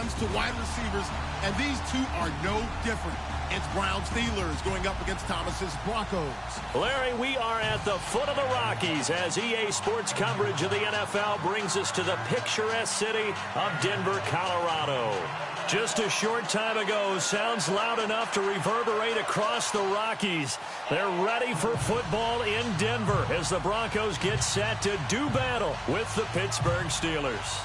runs to wide receivers, and these two are no different. It's Browns Steelers going up against Thomas's Broncos. Larry, we are at the foot of the Rockies as EA Sports coverage of the NFL brings us to the picturesque city of Denver, Colorado. Just a short time ago, sounds loud enough to reverberate across the Rockies. They're ready for football in Denver as the Broncos get set to do battle with the Pittsburgh Steelers.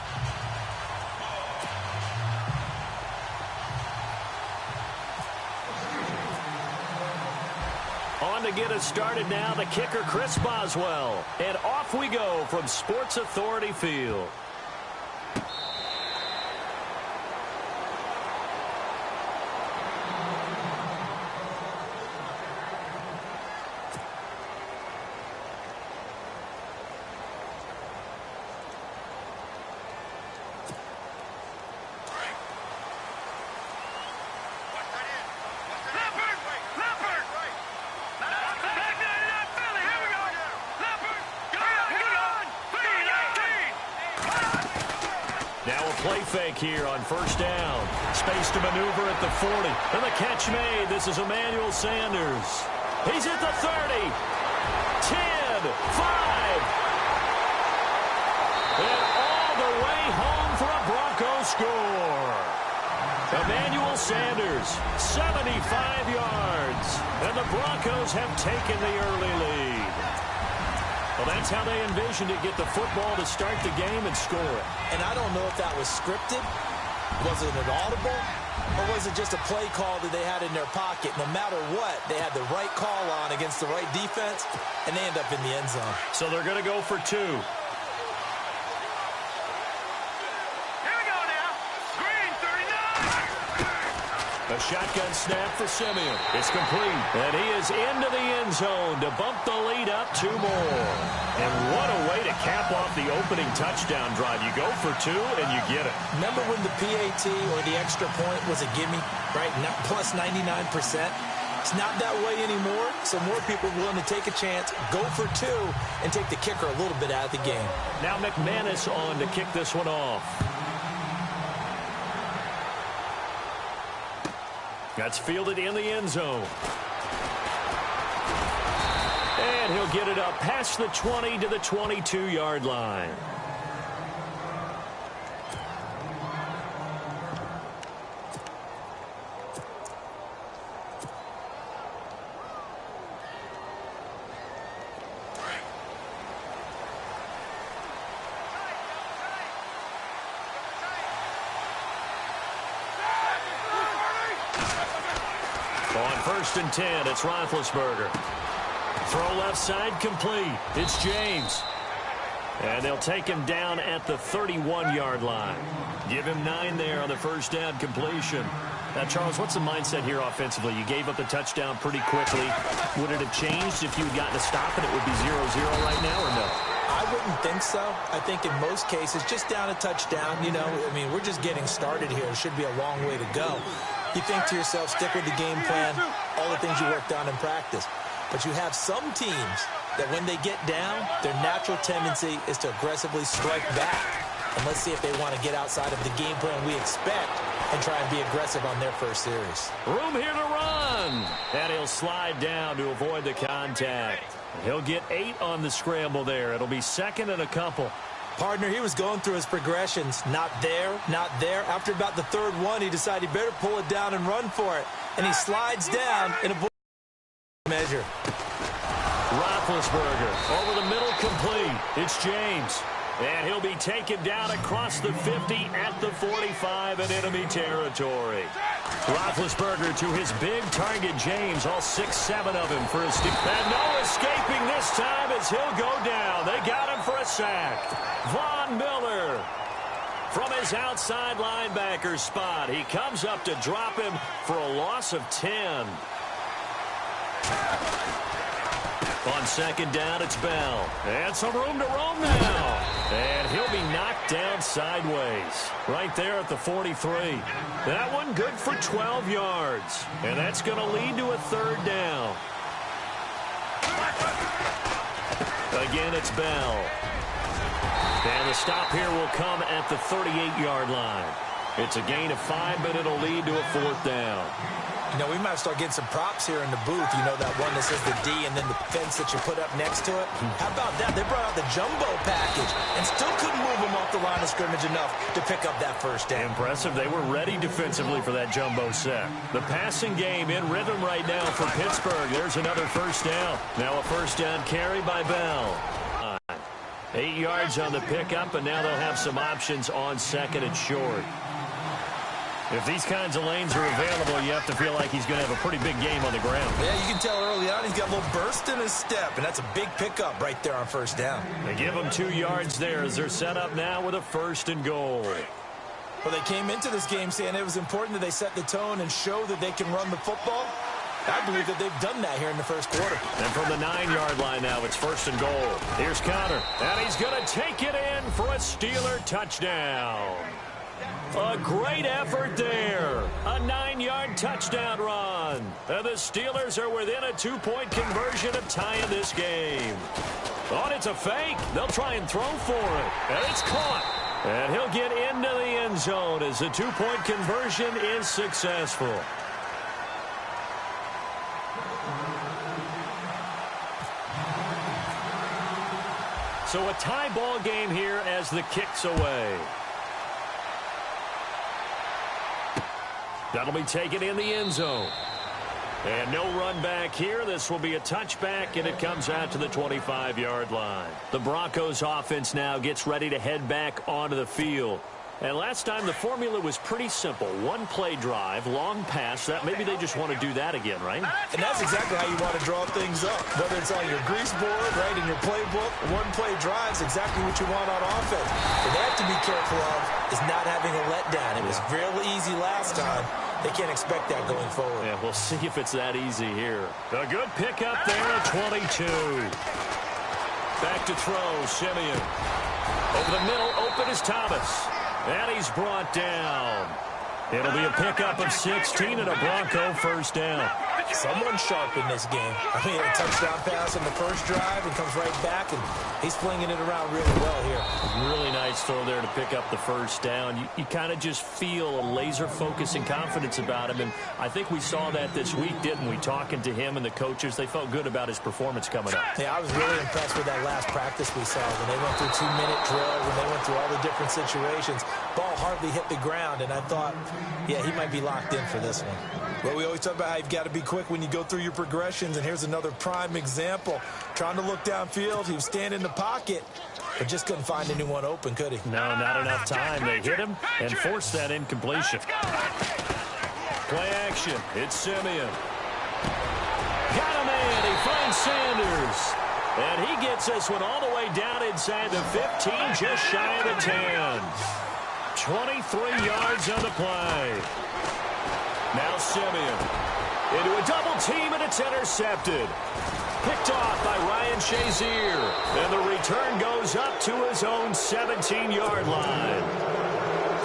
On to get us started now, the kicker, Chris Boswell. And off we go from Sports Authority Field. Play fake here on first down. Space to maneuver at the 40. And the catch made. This is Emmanuel Sanders. He's at the 30. 10, 5. And all the way home for a Broncos score. Emmanuel Sanders, 75 yards. And the Broncos have taken the early lead. Well, that's how they envisioned it, get the football to start the game and score it. And I don't know if that was scripted, was it an audible, or was it just a play call that they had in their pocket? No matter what, they had the right call on against the right defense, and they end up in the end zone. So they're going to go for two. A shotgun snap for Simeon. It's complete. And he is into the end zone to bump the lead up two more. And what a way to cap off the opening touchdown drive. You go for two, and you get it. Remember when the PAT or the extra point was a gimme, right? Plus 99%. It's not that way anymore, so more people are willing to take a chance, go for two, and take the kicker a little bit out of the game. Now McManus on to kick this one off. That's fielded in the end zone. And he'll get it up past the 20 to the 22-yard line. First and 10, it's Roethlisberger. Throw left side complete. It's James. And they'll take him down at the 31-yard line. Give him 9 there on the first down completion. Now, Charles, what's the mindset here offensively? You gave up the touchdown pretty quickly. Would it have changed if you had gotten a stop and it would be 0-0 right now or no? I wouldn't think so. I think in most cases, just down a touchdown, you know, I mean, we're just getting started here. It should be a long way to go. You think to yourself, stick with the game plan, all the things you worked on in practice. But you have some teams that when they get down, their natural tendency is to aggressively strike back. And let's see if they want to get outside of the game plan we expect and try and be aggressive on their first series. Room here to run. And he'll slide down to avoid the contact. He'll get 8 on the scramble there. It'll be second and a couple. Partner, he was going through his progressions. Not there, not there. After about the third one, he decided he better pull it down and run for it. And he slides down in a measure. Roethlisberger over the middle complete. It's James. And he'll be taken down across the 50 at the 45 in enemy territory. Roethlisberger to his big target, James, all 6-7 of him for his stick. And no escaping this time as he'll go down. They got him for a sack. Von Miller from his outside linebacker spot. He comes up to drop him for a loss of 10. On second down, it's Bell. And some room to roam now. And he'll be knocked down sideways. Right there at the 43. That one good for 12 yards. And that's going to lead to a third down. Again, it's Bell. And the stop here will come at the 38-yard line. It's a gain of 5, but it'll lead to a 4th down. You know, we might start getting some props here in the booth. You know, that one that says the D and then the fence that you put up next to it. How about that? They brought out the jumbo package and still couldn't move them off the line of scrimmage enough to pick up that first down. Impressive. They were ready defensively for that jumbo sack. The passing game in rhythm right now for Pittsburgh. There's another first down. Now a first down carry by Bell. 8 yards on the pickup, and now they'll have some options on second and short. If these kinds of lanes are available, you have to feel like he's going to have a pretty big game on the ground. Yeah, you can tell early on he's got a little burst in his step, and that's a big pickup right there on first down. They give him 2 yards there as they're set up now with a 1st and goal. Well, they came into this game saying it was important that they set the tone and show that they can run the football. I believe that they've done that here in the first quarter. And from the 9-yard line now, it's 1st and goal. Here's Conner, and he's going to take it in for a Steeler touchdown. A great effort there. A 9-yard touchdown run. And the Steelers are within a 2-point conversion of tying this game. Oh, it's a fake. They'll try and throw for it. And it's caught. And he'll get into the end zone as the 2-point conversion is successful. So a tie ball game here as the kick's away. That'll be taken in the end zone. And no run back here. This will be a touchback, and it comes out to the 25-yard line. The Broncos offense now gets ready to head back onto the field. And last time the formula was pretty simple. 1-play drive, long pass. That maybe they just want to do that again, right? And that's exactly how you want to draw things up. Whether it's on your grease board, right, in your playbook, 1-play drive is exactly what you want on offense. What they have to be careful of is not having a letdown. It was real easy last time. They can't expect that going forward. Yeah, we'll see if it's that easy here. A good pickup there at 22. Back to throw, Simeon. Over the middle, open is Thomas. And he's brought down. It'll be a pickup of 16 and a Bronco first down. Someone sharp in this game. I mean, a touchdown pass on the first drive and comes right back, and he's flinging it around really well here. Really nice throw there to pick up the first down. You kind of just feel a laser focus and confidence about him, and I think we saw that this week, didn't we? Talking to him and the coaches, they felt good about his performance coming up. Yeah, I was really impressed with that last practice we saw when they went through 2-minute drills, when they went through all the different situations. Ball hardly hit the ground, and I thought, yeah, he might be locked in for this one. Well, we always talk about how you've got to be quick when you go through your progressions, and here's another prime example. Trying to look downfield, he was standing in the pocket, but just couldn't find anyone open, could he? No, not enough time. They hit him and forced that incompletion. Play action. It's Simeon. Got a man. He finds Sanders. And he gets this one all the way down inside the 15, just shy of the 10. 23 yards on the play. Now Simeon into a double team, and it's intercepted. Picked off by Ryan Shazier. And the return goes up to his own 17-yard line.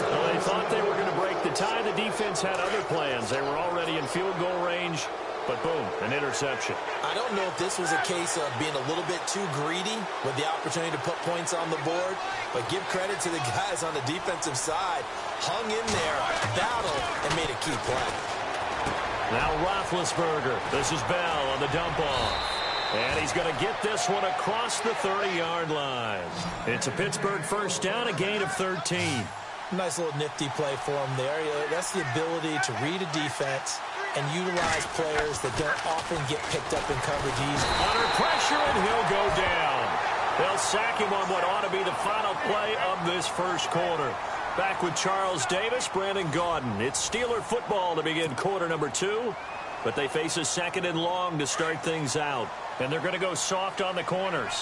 Well, they thought they were going to break the tie. The defense had other plans. They were already in field goal range. But boom, an interception. I don't know if this was a case of being a little bit too greedy with the opportunity to put points on the board, but give credit to the guys on the defensive side. Hung in there, battled, and made a key play. Now Roethlisberger. This is Bell on the dump off. And he's going to get this one across the 30-yard line. It's a Pittsburgh first down, a gain of 13. Nice little nifty play for him there. That's the ability to read a defense and utilize players that don't often get picked up in coverage easy. Under pressure, and he'll go down. They'll sack him on what ought to be the final play of this first quarter. Back with Charles Davis, Brandon Gaudin. It's Steeler football to begin quarter number 2, but they face a second and long to start things out, and they're going to go soft on the corners.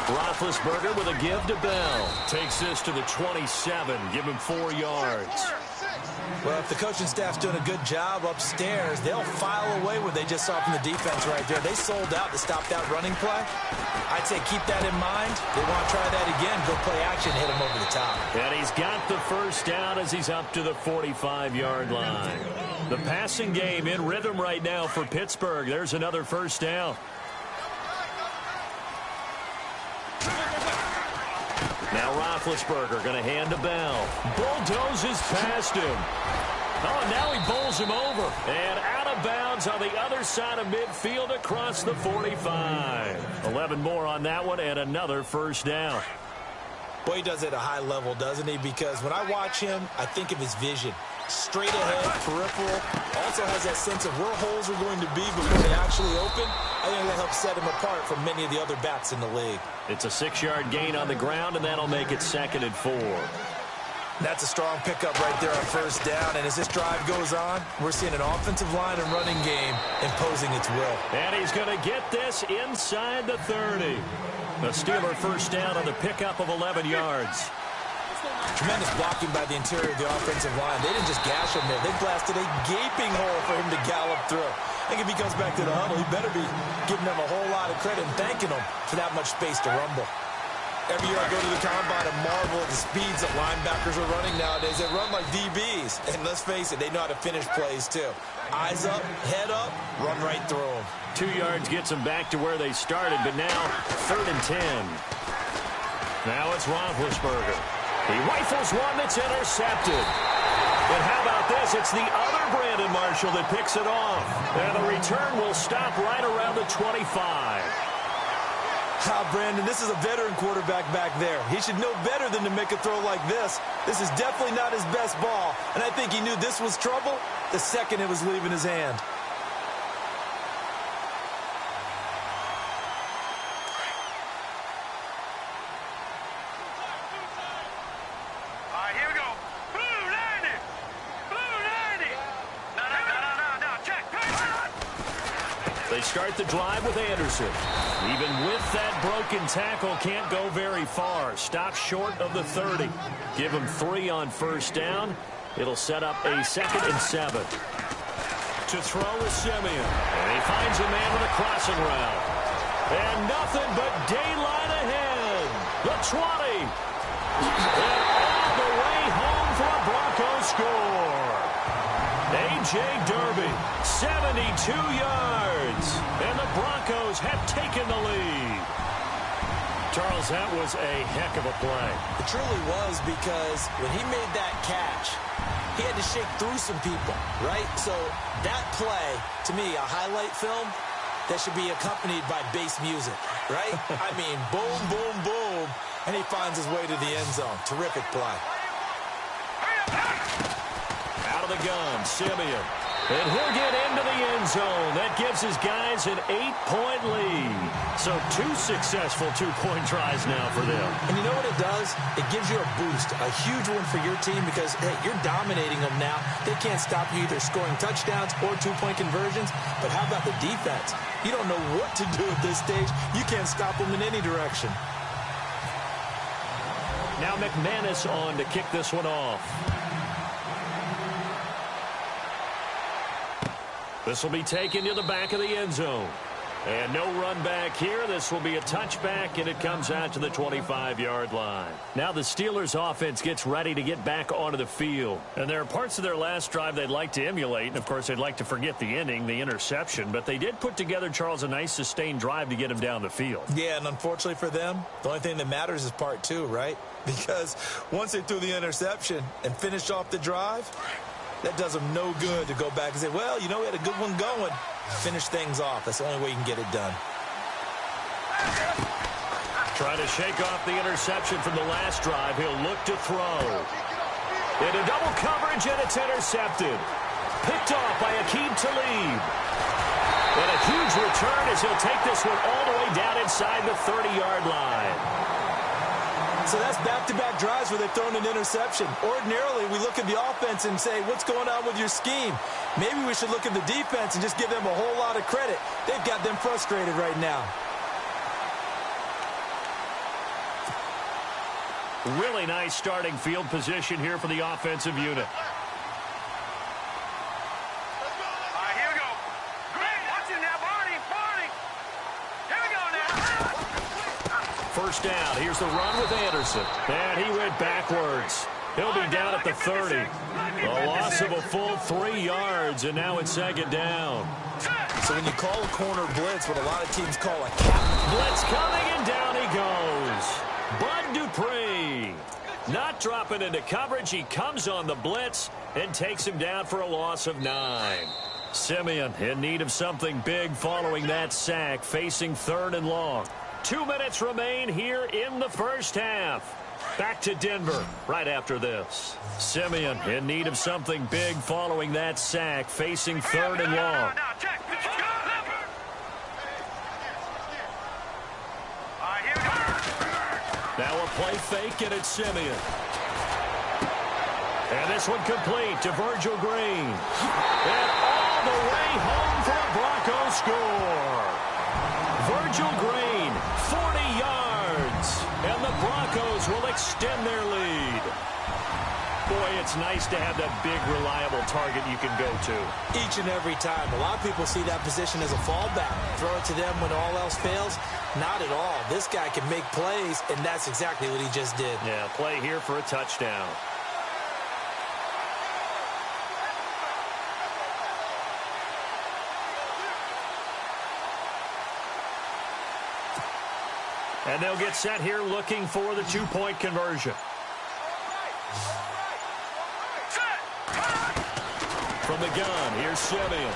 Roethlisberger with a give to Bell. Takes this to the 27. Give him 4 yards. Well, if the coaching staff's doing a good job upstairs, they'll file away what they just saw from the defense right there. They sold out to stop that running play. I'd say keep that in mind. They want to try that again. Go play action, hit him over the top. And he's got the first down as he's up to the 45-yard line. The passing game in rhythm right now for Pittsburgh. There's another first down. Now Roethlisberger going to hand to Bell. Bulldozes past him. Oh, and now he bowls him over. And out of bounds on the other side of midfield across the 45. 11 more on that one and another first down. Boy, he does it at a high level, doesn't he? Because when I watch him, I think of his vision. Straight ahead, peripheral. Also has that sense of where holes are going to be before they actually open. I think that helps set him apart from many of the other backs in the league. It's a 6-yard gain on the ground, and that'll make it 2nd and 4. That's a strong pickup right there on first down. And as this drive goes on, we're seeing an offensive line and running game imposing its will. And he's going to get this inside the 30. The Steeler first down on the pickup of 11 yards. Tremendous blocking by the interior of the offensive line. They didn't just gash him there. They blasted a gaping hole for him to gallop through. I think if he comes back to the huddle, he better be giving them a whole lot of credit and thanking them for that much space to rumble. Every year I go to the combine and marvel at the speeds that linebackers are running nowadays. They run like DBs. And let's face it, they know how to finish plays too. Eyes up, head up, run right through them. 2 yards gets them back to where they started, but now 3rd and 10. Now it's Roethlisberger. He rifles one that's intercepted. And how about this? It's the other Brandon Marshall that picks it off. And the return will stop right around the 25. Brandon, this is a veteran quarterback back there. He should know better than to make a throw like this. This is definitely not his best ball. And I think he knew this was trouble the second it was leaving his hand. They start the drive with Anderson. Even with that broken tackle, can't go very far. Stop short of the 30. Give him 3 on first down. It'll set up a 2nd and 7. To throw with Simeon. And he finds a man with a crossing route. And nothing but daylight ahead. The 20. And all the way home for a Broncos score. A.J. Derby, 72 yards, and the Broncos have taken the lead. Charles, that was a heck of a play. It truly was, because when he made that catch, he had to shake through some people, right? So that play, to me, a highlight film that should be accompanied by bass music, right? I mean, boom, boom, boom, and he finds his way to the end zone. Terrific play. Out of the gun, Simeon. And he'll get into the end zone. That gives his guys an 8-point lead. So 2 successful 2-point tries now for them. And you know what it does? It gives you a boost, a huge one for your team, because, hey, you're dominating them now. They can't stop you either scoring touchdowns or 2-point conversions. But how about the defense? You don't know what to do at this stage. You can't stop them in any direction. Now McManus on to kick this one off. This will be taken to the back of the end zone. And no run back here. This will be a touchback, and it comes out to the 25-yard line. Now the Steelers' offense gets ready to get back onto the field. And there are parts of their last drive they'd like to emulate. And, of course, they'd like to forget the ending, the interception. But they did put together, Charles, a nice sustained drive to get him down the field. Yeah, and unfortunately for them, the only thing that matters is part 2, right? Because once they threw the interception and finished off the drive, that does them no good to go back and say, well, you know, we had a good one going. Finish things off. That's the only way you can get it done. Trying to shake off the interception from the last drive. He'll look to throw. Into double coverage, and it's intercepted. Picked off by Aqib Talib. And a huge return as he'll take this one all the way down inside the 30-yard line. So that's back-to-back drives where they've thrown an interception. Ordinarily, we look at the offense and say, what's going on with your scheme? Maybe we should look at the defense and just give them a whole lot of credit. They've got them frustrated right now. Really nice starting field position here for the offensive unit. First down. Here's the run with Anderson. And he went backwards. He'll be down at the 30. A loss of a full 3 yards, and now it's 2nd down. So when you call a corner blitz, what a lot of teams call a cap. Blitz coming, and down he goes. Bud Dupree. Not dropping into coverage. He comes on the blitz and takes him down for a loss of 9. Simeon in need of something big following that sack, facing 3rd and long. 2 minutes remain here in the first half. Back to Denver right after this. Simeon in need of something big following that sack, facing 3rd and long. Now a play fake, and it's Simeon. And this one complete to Virgil Green. And all the way home for a Broncos score. Virgil Green, 40 yards. And the Broncos will extend their lead. Boy, it's nice to have that big, reliable target you can go to. Each and every time. A lot of people see that position as a fallback. Throw it to them when all else fails. Not at all. This guy can make plays, and that's exactly what he just did. Yeah, play here for a touchdown. And they'll get set here looking for the 2-point conversion. From the gun, here's Simeon.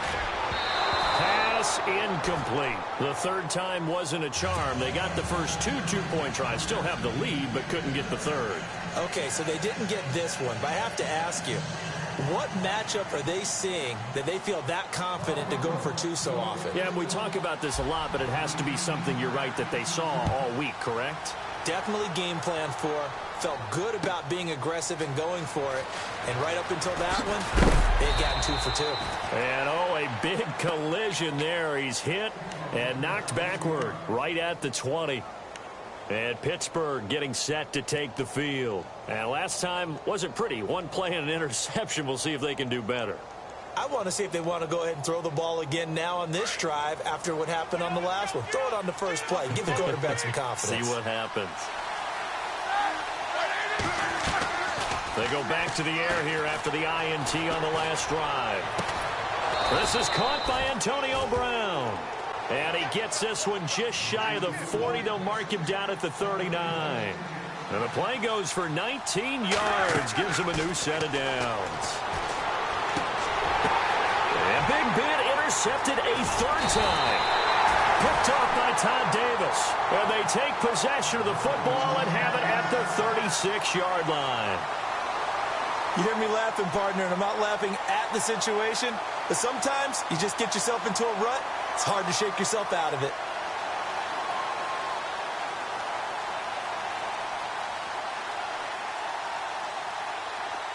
Pass incomplete. The 3rd time wasn't a charm. They got the first 2 2-point tries. Still have the lead, but couldn't get the 3rd. Okay, so they didn't get this one, but I have to ask you, what matchup are they seeing that they feel that confident to go for 2 so often? Yeah, and we talk about this a lot, but it has to be something, you're right, that they saw all week, correct? Definitely game plan for. Felt good about being aggressive and going for it. And right up until that one, they've gotten 2 for 2. And, oh, a big collision there. He's hit and knocked backward right at the 20. And Pittsburgh getting set to take the field. And last time wasn't pretty. 1 play and an interception. We'll see if they can do better. I want to see if they want to go ahead and throw the ball again now on this drive after what happened on the last one. Throw it on the first play. Give the quarterback some confidence. See what happens. They go back to the air here after the INT on the last drive. This is caught by Antonio Brown. And he gets this one just shy of the 40. They'll mark him down at the 39. And the play goes for 19 yards. Gives him a new set of downs. And Big Ben intercepted a 3rd time. Picked off by Todd Davis. And they take possession of the football and have it at the 36-yard line. You hear me laughing, partner, and I'm not laughing at the situation. But sometimes you just get yourself into a rut. It's hard to shake yourself out of it.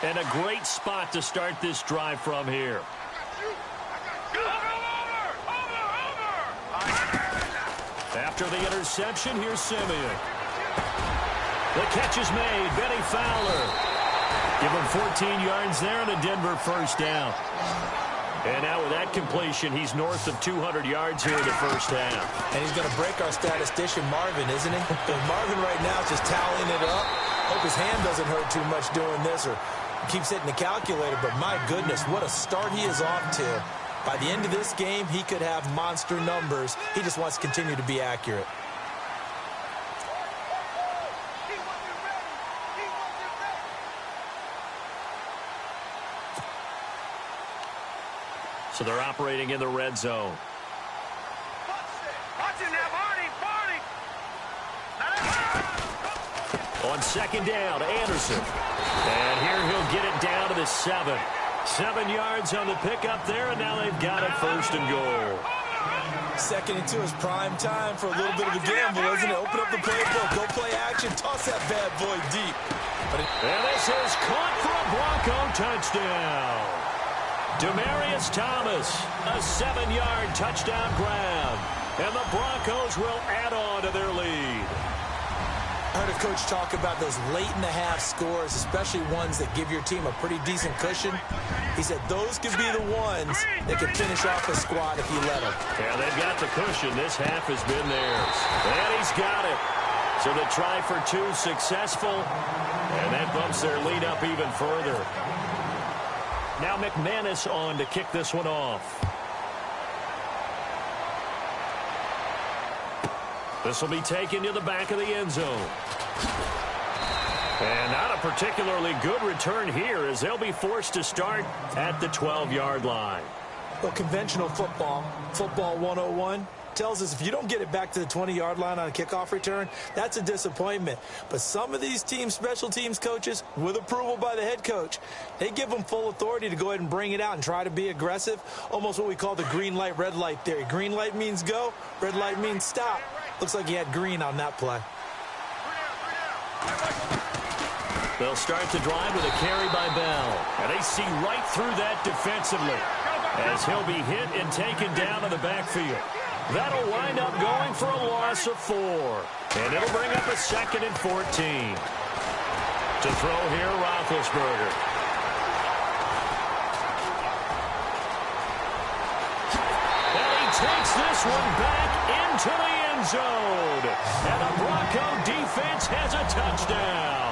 And a great spot to start this drive from here. After the interception, here's Simeon. The catch is made. Benny Fowler. Give him 14 yards there and a Denver first down. And now with that completion, he's north of 200 yards here in the first half. And he's going to break our statistician, Marvin, isn't he? And Marvin right now is just tallying it up. Hope his hand doesn't hurt too much doing this or keeps hitting the calculator. But my goodness, what a start he is off to. By the end of this game, he could have monster numbers. He just wants to continue to be accurate. So they're operating in the red zone. On 2nd down, Anderson. And here he'll get it down to the 7. 7 yards on the pickup there, and now they've got it 1st and goal. 2nd and 2 is prime time for a little bit of a gamble, isn't it? Open up the playbook, go play action, toss that bad boy deep. And this is caught for a Bronco touchdown. Demaryius Thomas, a 7-yard touchdown grab. And the Broncos will add on to their lead. I heard a coach talk about those late-in-the-half scores, especially ones that give your team a pretty decent cushion. He said those could be the ones that can finish off a squad if you let them. Yeah, they've got the cushion. This half has been theirs. And he's got it. So the try for 2 successful. And that bumps their lead up even further. Now McManus on to kick this one off. This will be taken to the back of the end zone. And not a particularly good return here as they'll be forced to start at the 12-yard line. Well, conventional football 101, tells us if you don't get it back to the 20-yard line on a kickoff return, that's a disappointment. But some of these teams, special teams coaches, with approval by the head coach, they give them full authority to go ahead and bring it out and try to be aggressive, almost what we call the green light, red light theory. Green light means go, red light means stop. Looks like he had green on that play. They'll start the drive with a carry by Bell. And they see right through that defensively as he'll be hit and taken down in the backfield. That'll wind up going for a loss of 4. And it'll bring up a 2nd and 14. To throw here, Roethlisberger. And he takes this one back into the end zone. And the Bronco defense has a touchdown.